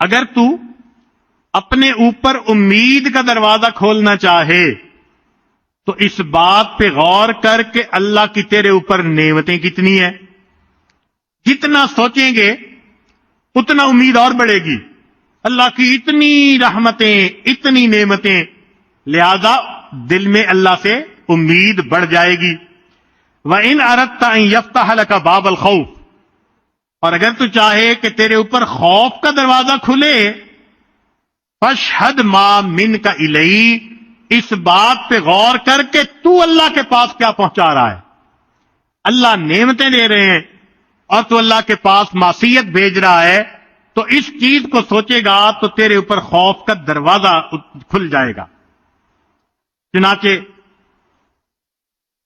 اگر تو اپنے اوپر امید کا دروازہ کھولنا چاہے تو اس بات پہ غور کر کے اللہ کی تیرے اوپر نعمتیں کتنی ہیں، جتنا سوچیں گے اتنا امید اور بڑھے گی، اللہ کی اتنی رحمتیں، اتنی نعمتیں، لہذا دل میں اللہ سے امید بڑھ جائے گی۔ وَإِنْ أَرَدْتَ أَنْ يَفْتَحَ لَكَ بَابَ الْخَوْفِ، اور اگر تو چاہے کہ تیرے اوپر خوف کا دروازہ کھلے، فَاشْهَدْ مَا مِنْكَ إِلَيْهِ، اس بات پہ غور کر کے تو اللہ کے پاس کیا پہنچا رہا ہے، اللہ نعمتیں دے رہے ہیں اور تو اللہ کے پاس معصیت بھیج رہا ہے، تو اس چیز کو سوچے گا تو تیرے اوپر خوف کا دروازہ کھل جائے گا۔ چنانچہ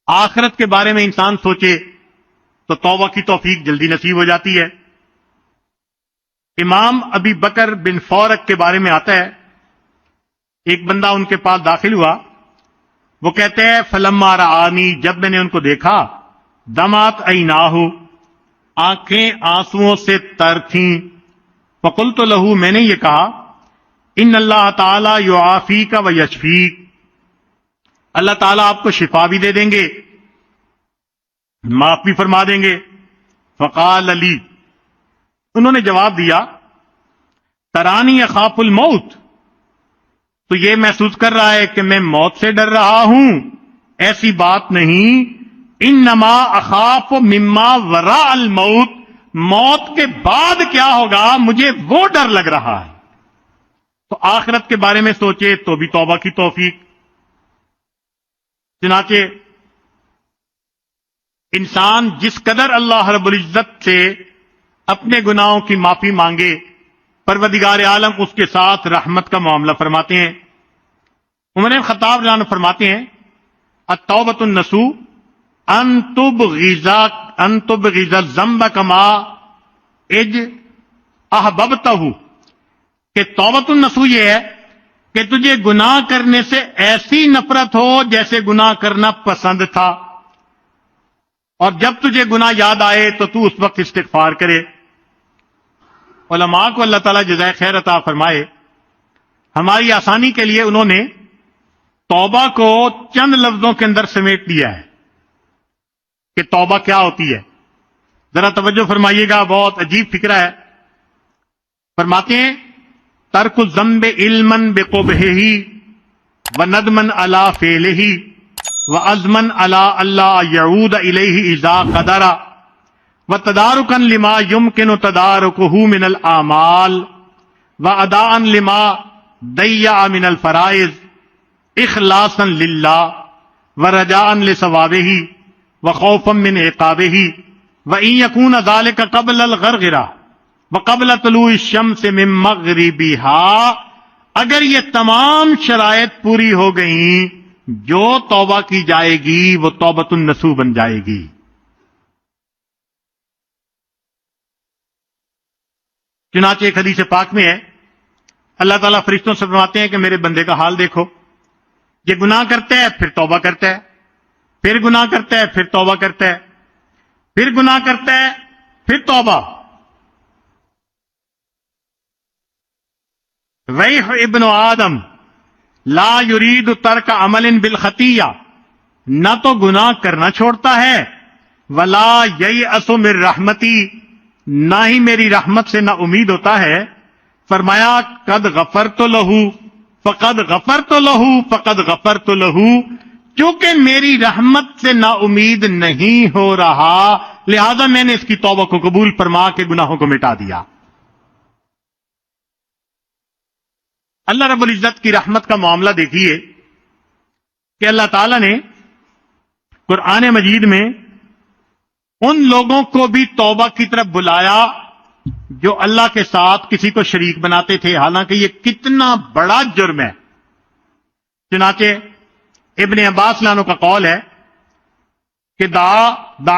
آخرت کے بارے میں انسان سوچے تو توبہ کی توفیق جلدی نصیب ہو جاتی ہے۔ امام ابی بکر بن فورک کے بارے میں آتا ہے، ایک بندہ ان کے پاس داخل ہوا، وہ کہتے ہیں فلما رآنی، جب میں نے ان کو دیکھا، دمعت عیناہ، آنکھیں آنسوؤں سے تر تھیں، فقلت لہ، میں نے یہ کہا، ان اللہ تعالی یعافیک و یشفیک، اللہ تعالیٰ آپ کو شفا بھی دے دیں گے، معاف بھی فرما دیں گے۔ فقال لی، انہوں نے جواب دیا ترانی اخاف الموت، تو یہ محسوس کر رہا ہے کہ میں موت سے ڈر رہا ہوں؟ ایسی بات نہیں، انما اخاف مما وراء الموت، موت کے بعد کیا ہوگا مجھے وہ ڈر لگ رہا ہے۔ تو آخرت کے بارے میں سوچے تو بھی توبہ کی توفیق۔ چنانچہ انسان جس قدر اللہ رب العزت سے اپنے گناہوں کی معافی مانگے، پروردگار عالم اس کے ساتھ رحمت کا معاملہ فرماتے ہیں۔ عمر بن خطاب رضی اللہ عنہ فرماتے ہیں التوبۃ النصوح ان تبغض الذنب کما احببتہ، کہ توبۃ النصوح یہ ہے کہ تجھے گناہ کرنے سے ایسی نفرت ہو جیسے گناہ کرنا پسند تھا، اور جب تجھے گناہ یاد آئے تو اس وقت استغفار کرے۔ علماء کو اللہ تعالیٰ جزائے خیر عطا فرمائے، ہماری آسانی کے لیے انہوں نے توبہ کو چند لفظوں کے اندر سمیٹ دیا ہے کہ توبہ کیا ہوتی ہے۔ ذرا توجہ فرمائیے گا، بہت عجیب فکرہ ہے۔ فرماتے ہیں ترک الذنب علما بقبحہ وندما علی فعلہ وعزما علی اللہ یعود الیہ اذا قدر وتدارکا لما یمکن تدارکہ من الاعمال واداء لما ضیع من الفرائض اخلاصا للہ ورجاء لثوابہ وخوفا من عقابہ وان یکون ذلک قبل الغرغرہ وقبل طلوع الشمس من مغربها، اگر یہ تمام شرائط پوری ہو گئیں، جو توبہ کی جائے گی وہ توبۃ النصوح بن جائے گی۔ چنانچہ ایک حدیث پاک میں ہے اللہ تعالیٰ فرشتوں سے فرماتے ہیں کہ میرے بندے کا حال دیکھو، یہ گناہ کرتا ہے پھر توبہ کرتا ہے، پھر گناہ کرتا ہے پھر توبہ کرتا ہے، پھر گناہ کرتا ہے پھر توبہ۔ ریح ابن آدم لا یرید ترک عمل بالخطیہ، نہ تو گناہ کرنا چھوڑتا ہے، ولا ییأس من رحمتی، نہ ہی میری رحمت سے نہ امید ہوتا ہے۔ فرمایا قد غفرت لہ فقد غفرت لہ فقد غفرت لہ، چونکہ میری رحمت سے نا امید نہیں ہو رہا لہذا میں نے اس کی توبہ کو قبول فرما کے گناہوں کو مٹا دیا۔ اللہ رب العزت کی رحمت کا معاملہ دیکھیے کہ اللہ تعالیٰ نے قرآن مجید میں ان لوگوں کو بھی توبہ کی طرف بلایا جو اللہ کے ساتھ کسی کو شریک بناتے تھے، حالانکہ یہ کتنا بڑا جرم ہے۔ چنانچہ ابن عباس رضی اللہ عنہ کا قول ہے کہ دعا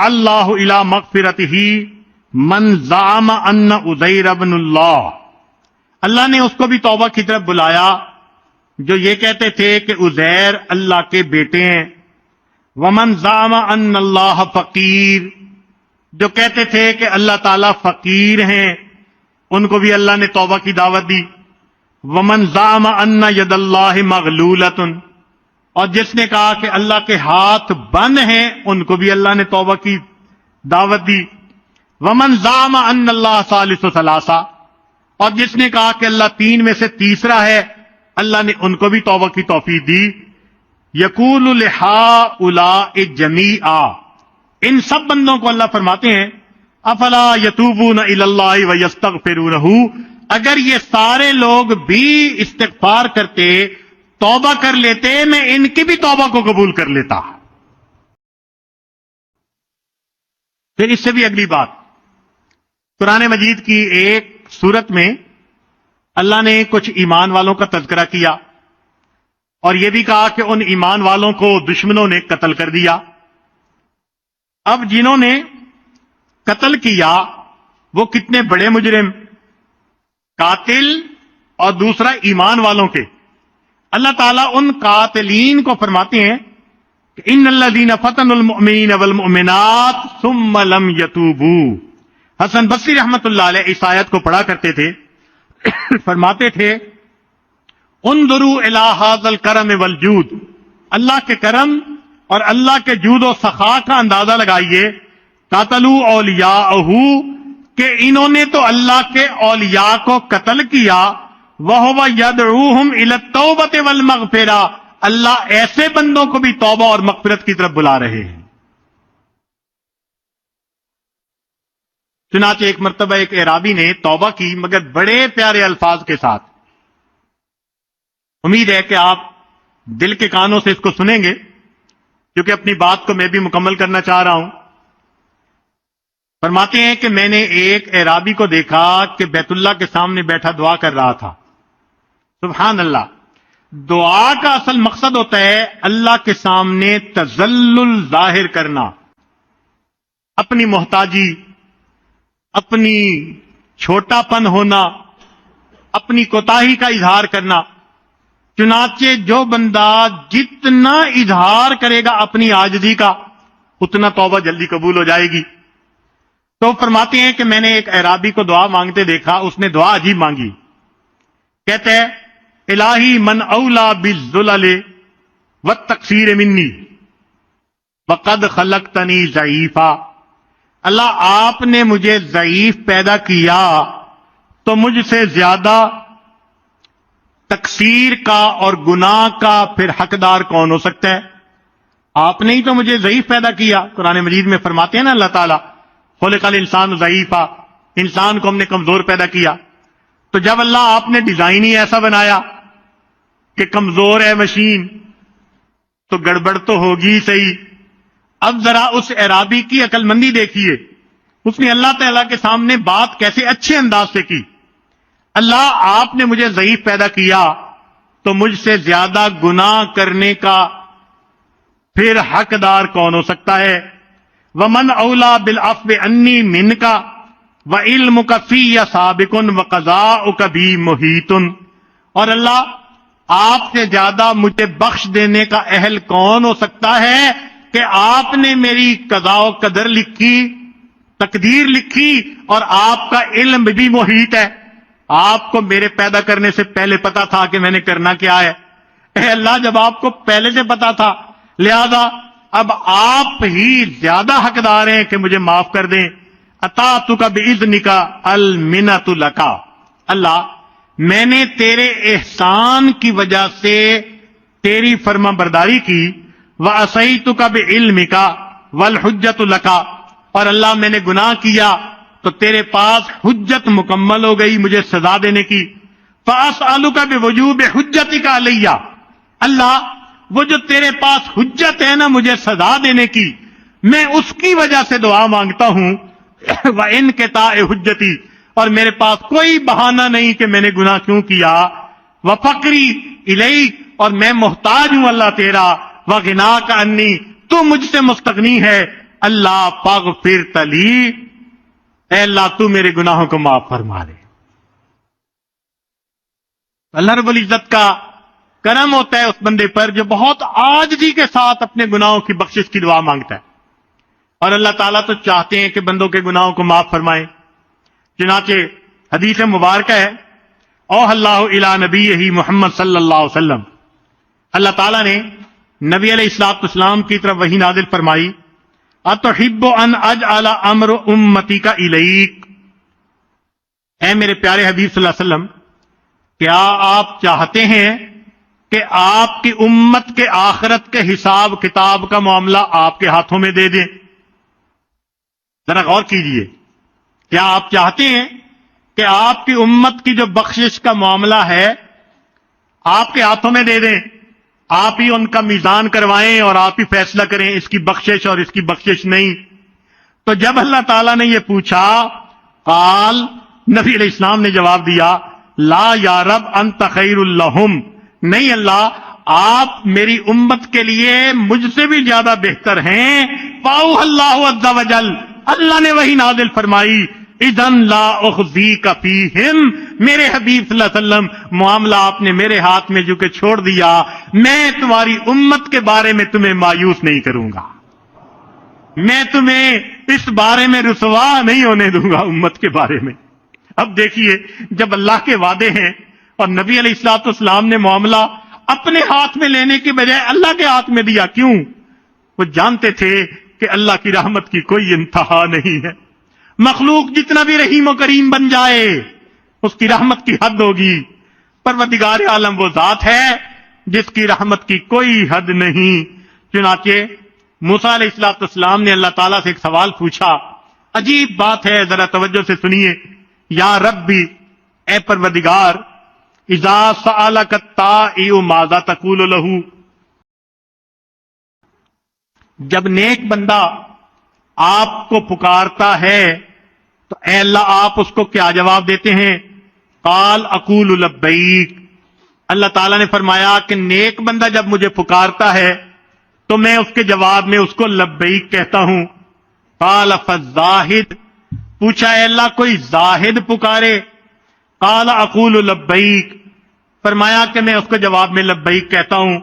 اللہ الی مغفرتہ من زعم ان عزیر ابن اللہ، اللہ نے اس کو بھی توبہ کی طرف بلایا جو یہ کہتے تھے کہ عزیر اللہ کے بیٹے ہیں۔ ومن زعم ان اللہ فقیر، جو کہتے تھے کہ اللہ تعالیٰ فقیر ہیں، ان کو بھی اللہ نے توبہ کی دعوت دی۔ ومن زعم ان ید اللہ مغلولۃ، اور جس نے کہا کہ اللہ کے ہاتھ بند ہیں، ان کو بھی اللہ نے توبہ کی دعوت دی۔ ومن زعم ان اللہ ثالث ثلاثہ، اور جس نے کہا کہ اللہ تین میں سے تیسرا ہے، اللہ نے ان کو بھی توبہ کی توفیق دی۔ یقول لہؤلاء جمیعا، ان سب بندوں کو اللہ فرماتے ہیں افلا یتوبون الی اللہ ویستغفرونہ، اگر یہ سارے لوگ بھی استغفار کرتے، توبہ کر لیتے، میں ان کی بھی توبہ کو قبول کر لیتا۔ پھر اس سے بھی اگلی بات، قرآن مجید کی ایک سورت میں اللہ نے کچھ ایمان والوں کا تذکرہ کیا اور یہ بھی کہا کہ ان ایمان والوں کو دشمنوں نے قتل کر دیا۔ اب جنہوں نے قتل کیا وہ کتنے بڑے مجرم، قاتل اور دوسرا ایمان والوں کے۔ اللہ تعالیٰ ان قاتلین کو فرماتے ہیں کہ ان الذین فتنوا المؤمنین والمؤمنات ثم لم یتوبوا۔ حسن بصری رحمت اللہ علیہ اس آیت کو پڑھا کرتے تھے، فرماتے تھے انظروا الی ھذا الکرم والجود، اللہ کے کرم اور اللہ کے جود و سخا کا اندازہ لگائیے۔ قتلوا اولیاءہ کہ انہوں نے تو اللہ کے اولیاء کو قتل کیا، وَهُوَ يَدْعُوهُمْ إِلَى التَّوْبَةِ وَالْمَغْفِرَةِ اللہ ایسے بندوں کو بھی توبہ اور مغفرت کی طرف بلا رہے ہیں۔ چنانچہ ایک مرتبہ ایک اعرابی نے توبہ کی، مگر بڑے پیارے الفاظ کے ساتھ۔ امید ہے کہ آپ دل کے کانوں سے اس کو سنیں گے، کیونکہ اپنی بات کو میں بھی مکمل کرنا چاہ رہا ہوں۔ فرماتے ہیں کہ میں نے ایک اعرابی کو دیکھا کہ بیت اللہ کے سامنے بیٹھا دعا کر رہا تھا۔ سبحان اللہ، دعا کا اصل مقصد ہوتا ہے اللہ کے سامنے تذلل ظاہر کرنا، اپنی محتاجی، اپنی چھوٹا پن ہونا، اپنی کوتاہی کا اظہار کرنا۔ چنانچہ جو بندہ جتنا اظہار کرے گا اپنی عاجزی کا، اتنا توبہ جلدی قبول ہو جائے گی۔ تو فرماتے ہیں کہ میں نے ایک اعرابی کو دعا مانگتے دیکھا، اس نے دعا عجیب مانگی۔ کہتے ہیں الہی من اولا بالذلل والتقصیر منی وقد خلقتنی ضعیفا، اللہ آپ نے مجھے ضعیف پیدا کیا تو مجھ سے زیادہ تقصیر کا اور گناہ کا پھر حقدار کون ہو سکتا ہے؟ آپ نے ہی تو مجھے ضعیف پیدا کیا۔ قرآن مجید میں فرماتے ہیں نا اللہ تعالیٰ خلق الانسان ضعیفا، انسان کو ہم نے کمزور پیدا کیا۔ تو جب اللہ آپ نے ڈیزائن ہی ایسا بنایا کہ کمزور ہے مشین، تو گڑبڑ تو ہوگی صحیح۔ اب ذرا اس اعرابی کی عقل مندی دیکھیے، اس نے اللہ تعالیٰ کے سامنے بات کیسے اچھے انداز سے کی۔ اللہ آپ نے مجھے ضعیف پیدا کیا تو مجھ سے زیادہ گناہ کرنے کا پھر حقدار کون ہو سکتا ہے؟ وَمَنْ أَوْلَى بِالْعَفْوِ عَنِّي مِنْكَ وَعِلْمُكَ فِيَّ سَابِقٌ وَقَضَاؤُكَ بِي مُحِيطٌ، اور اللہ آپ سے زیادہ مجھے بخش دینے کا اہل کون ہو سکتا ہے کہ آپ نے میری قضاء و قدر لکھی، تقدیر لکھی، اور آپ کا علم بھی محیط ہے۔ آپ کو میرے پیدا کرنے سے پہلے پتا تھا کہ میں نے کرنا کیا ہے۔ اے اللہ، جب آپ کو پہلے سے پتا تھا، لہذا اب آپ ہی زیادہ حقدار ہیں کہ مجھے معاف کر دیں۔ اطاعتک باذنک المنۃ لک، اللہ میں نے تیرے احسان کی وجہ سے تیری فرما برداری کی۔ وعصیتک بعلمک والحجۃ لک، اور اللہ میں نے گناہ کیا تو تیرے پاس حجت مکمل ہو گئی مجھے سزا دینے کی۔ فاسألک بوجوب حجتک علی، اللہ وہ جو تیرے پاس حجت ہے نا مجھے سزا دینے کی، میں اس کی وجہ سے دعا مانگتا ہوں۔ وانقطاع حجتی، اور میرے پاس کوئی بہانہ نہیں کہ میں نے گناہ کیوں کیا۔ وفقری الیک، اور میں محتاج ہوں اللہ تیرا۔ وغناک عنی، تو مجھ سے مستغنی ہے۔ اللہ فاغفرت لی، اے اللہ تو میرے گناہوں کو معاف فرما دے۔ اللہ رب العزت کا کرم ہوتا ہے اس بندے پر جو بہت عاجزی کے ساتھ اپنے گناہوں کی بخشش کی دعا مانگتا ہے، اور اللہ تعالیٰ تو چاہتے ہیں کہ بندوں کے گناہوں کو معاف فرمائیں۔ چنانچہ حدیث مبارکہ ہے، اوحی اللہ الی نبیہ محمد صلی اللہ علیہ وسلم، اللہ تعالیٰ نے نبی علیہ السلام کی طرف وحی نازل فرمائی، اتحب ان اجعل امر امتک الیک، اے میرے پیارے حبیب صلی اللہ علیہ وسلم، کیا آپ چاہتے ہیں کہ آپ کی امت کے آخرت کے حساب کتاب کا معاملہ آپ کے ہاتھوں میں دے دیں؟ ذرا غور کیجئے، کیا آپ چاہتے ہیں کہ آپ کی امت کی جو بخشش کا معاملہ ہے آپ کے ہاتھوں میں دے دیں، آپ ہی ان کا میزان کروائیں اور آپ ہی فیصلہ کریں اس کی بخشش اور اس کی بخشش نہیں؟ تو جب اللہ تعالیٰ نے یہ پوچھا، قال، نبی علیہ السلام نے جواب دیا، لا یا رب انت خیر لہم، نہیں اللہ آپ میری امت کے لیے مجھ سے بھی زیادہ بہتر ہیں۔ پاؤ اللہ عز وجل، اللہ نے وہی نازل فرمائی، اذن لا اخزیک فیہم، میرے حبیب صلی اللہ علیہ وسلم معاملہ آپ نے میرے ہاتھ میں جو کہ چھوڑ دیا، میں تمہاری امت کے بارے میں تمہیں مایوس نہیں کروں گا، میں تمہیں اس بارے میں رسوا نہیں ہونے دوں گا امت کے بارے میں۔ اب دیکھیے، جب اللہ کے وعدے ہیں اور نبی علیہ الصلوۃ والسلام نے معاملہ اپنے ہاتھ میں لینے کے بجائے اللہ کے ہاتھ میں دیا، کیوں؟ وہ جانتے تھے کہ اللہ کی رحمت کی کوئی انتہا نہیں ہے. مخلوق جتنا بھی رحیم و کریم بن جائے اس کی رحمت کی حد ہوگی. پروردگار عالم وہ ذات ہے جس کی رحمت کی کوئی حد نہیں. چنانچہ موسیٰ علیہ السلام نے اللہ تعالیٰ سے ایک سوال پوچھا. عجیب بات ہے، ذرا توجہ سے سنیے. یا ربی، اے پروردگار، اذا سألک الطائع ماذا تقول لہ، جب نیک بندہ آپ کو پکارتا ہے تو اے اللہ آپ اس کو کیا جواب دیتے ہیں؟ قال اقول لبیک، اللہ تعالیٰ نے فرمایا کہ نیک بندہ جب مجھے پکارتا ہے تو میں اس کے جواب میں اس کو لبیک کہتا ہوں. قال فالزاہد، پوچھا اے اللہ کوئی زاہد پکارے؟ قال اقول لبیک، فرمایا کہ میں اس کو جواب میں لبیک کہتا ہوں.